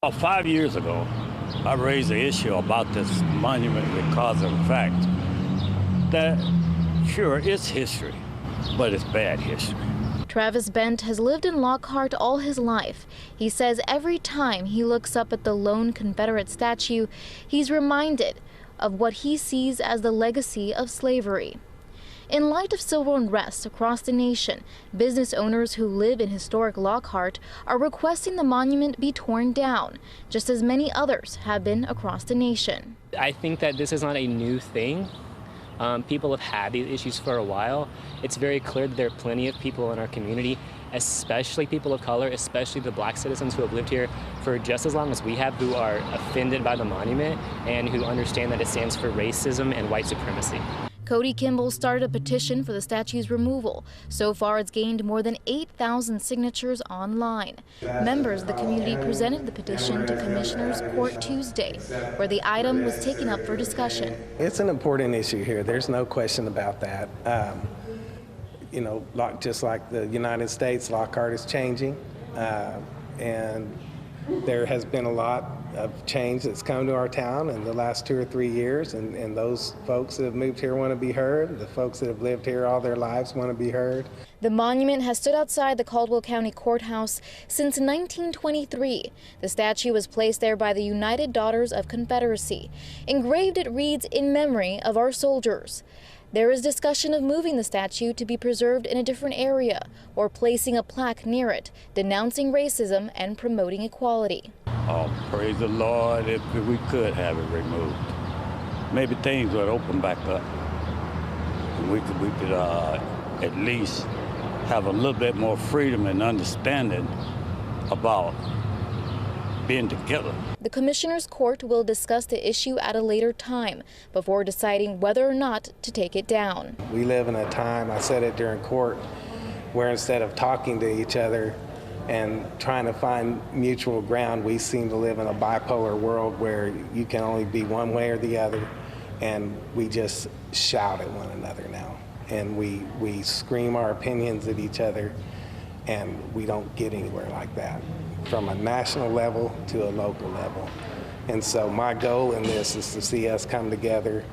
About 5 years ago, I raised the issue about this monument because of the fact that, sure, it's history, but it's bad history. Travis Bent has lived in Lockhart all his life. He says every time he looks up at the lone Confederate statue, he's reminded of what he sees as the legacy of slavery. In light of civil unrest across the nation, business owners who live in historic Lockhart are requesting the monument be torn down, just as many others have been across the nation. I think that this is not a new thing. People have had these issues for a while. It's very clear that there are plenty of people in our community, especially people of color, especially the black citizens who have lived here for just as long as we have, who are offended by the monument and who understand that it stands for racism and white supremacy. Cody Kimball started a petition for the statue's removal. So far, it's gained more than 8,000 signatures online. Members of the community presented the petition to Commissioner's Court Tuesday, where the item was taken up for discussion. It's an important issue here. There's no question about that. You know, just like the United States, Lockhart is changing, and there has been a lot of change that's come to our town in the last 2 or 3 years, and those folks that have moved here want to be heard. The folks that have lived here all their lives want to be heard. The monument has stood outside the Caldwell County courthouse since 1923. The statue was placed there by the United Daughters of Confederacy. Engraved, it reads, "In memory of our soldiers." There is discussion of moving the statue to be preserved in a different area or placing a plaque near it, denouncing racism and promoting equality. Oh, praise the Lord, if we could have it removed. Maybe things would open back up. And we could at least have a little bit more freedom and understanding about being together. The Commissioner's Court will discuss the issue at a later time before deciding whether or not to take it down. We live in a time, I said it during court, where instead of talking to each other and trying to find mutual ground, we seem to live in a bipolar world where you can only be one way or the other, and we just shout at one another now. And we scream our opinions at each other, and we don't get anywhere like that, from a national level to a local level. And so my goal in this is to see us come together